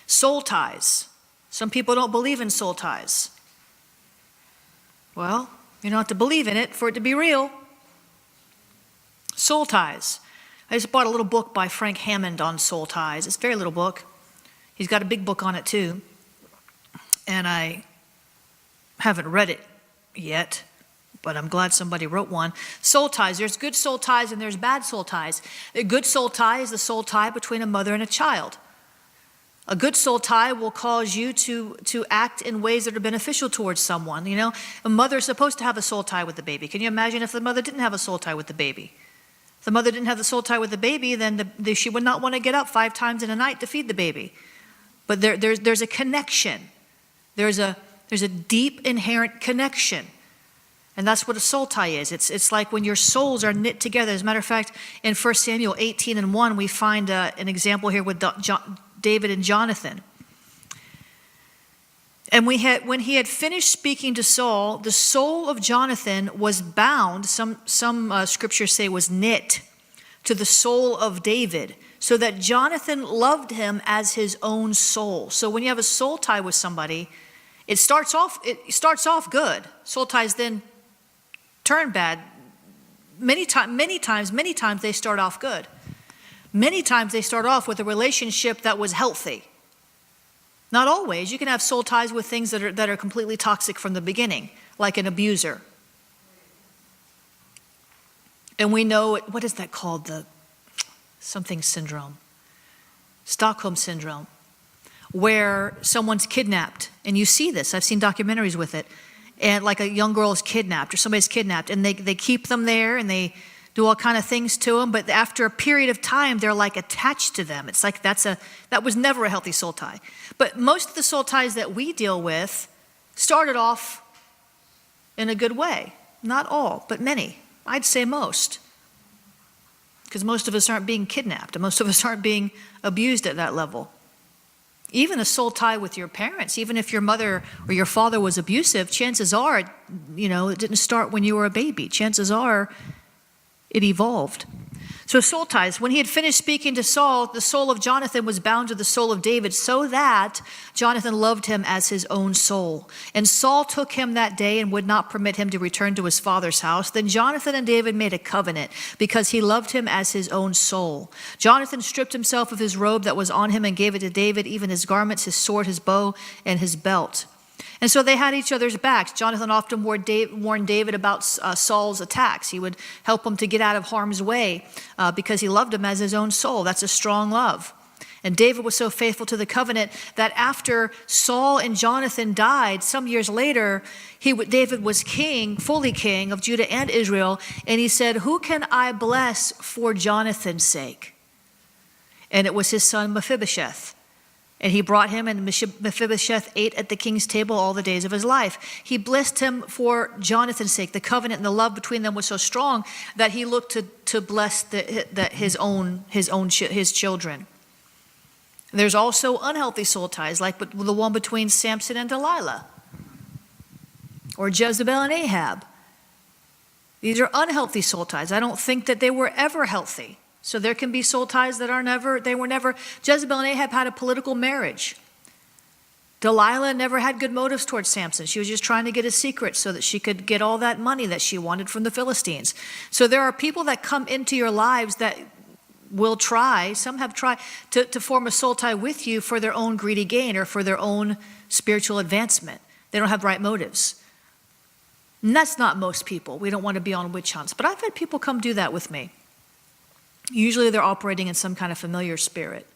Soul ties. Some people don't believe in soul ties. Well, you don't have to believe in it for it to be real. Soul ties. I just bought a little book by Frank Hammond on soul ties. It's a very little book. He's got a big book on it too. And I haven't read it yet, but I'm glad somebody wrote one. Soul ties. There's good soul ties and there's bad soul ties. A good soul tie is the soul tie between a mother and a child. A good soul tie will cause you to act in ways that are beneficial towards someone. You know, a mother is supposed to have a soul tie with the baby. Can you imagine if the mother didn't have a soul tie with the baby? If the mother didn't have the soul tie with the baby, then she would not want to get up 5 times in a night to feed the baby. But there's a connection. There's a deep inherent connection. And that's what a soul tie is. It's like when your souls are knit together. As a matter of fact, in 1 Samuel 18:1, we find an example here with David and Jonathan. And when he had finished speaking to Saul, the soul of Jonathan was bound, some scriptures say was knit, to the soul of David, so that Jonathan loved him as his own soul. So when you have a soul tie with somebody, it starts off good. Soul ties then turn bad. Many times they start off good. Many times they start off with a relationship that was healthy. Not always. You can have soul ties with things that are completely toxic from the beginning, like an abuser. And we know, what is that called? The something syndrome. Stockholm syndrome, where someone's kidnapped. And you see this. I've seen documentaries with it. And like a young girl is kidnapped or somebody's kidnapped, and they keep them there and they do all kind of things to them, but after a period of time, they're like attached to them. It's like that was never a healthy soul tie. But most of the soul ties that we deal with started off in a good way. Not all, but many. I'd say most. Because most of us aren't being kidnapped, and most of us aren't being abused at that level. Even a soul tie with your parents, even if your mother or your father was abusive, chances are, it didn't start when you were a baby. Chances are, it evolved. So soul ties. When he had finished speaking to Saul, the soul of Jonathan was bound to the soul of David, so that Jonathan loved him as his own soul. And Saul took him that day and would not permit him to return to his father's house. Then Jonathan and David made a covenant because he loved him as his own soul. Jonathan stripped himself of his robe that was on him and gave it to David, even his garments, his sword, his bow, and his belt. And so they had each other's backs. Jonathan often warned David about Saul's attacks. He would help him to get out of harm's way because he loved him as his own soul. That's a strong love. And David was so faithful to the covenant that after Saul and Jonathan died, some years later, David was king, fully king of Judah and Israel. And he said, "Who can I bless for Jonathan's sake?" And it was his son Mephibosheth. And he brought him, and Mephibosheth ate at the king's table all the days of his life. He blessed him for Jonathan's sake. The covenant and the love between them was so strong that he looked to bless his children. There's also unhealthy soul ties, like the one between Samson and Delilah, or Jezebel and Ahab. These are unhealthy soul ties. I don't think that they were ever healthy. So there can be soul ties that were never. Jezebel and Ahab had a political marriage. Delilah never had good motives towards Samson. She was just trying to get a secret so that she could get all that money that she wanted from the Philistines. So there are people that come into your lives that will try, some have tried, to form a soul tie with you for their own greedy gain or for their own spiritual advancement. They don't have right motives. And that's not most people. We don't want to be on witch hunts. But I've had people come do that with me. Usually they're operating in some kind of familiar spirit.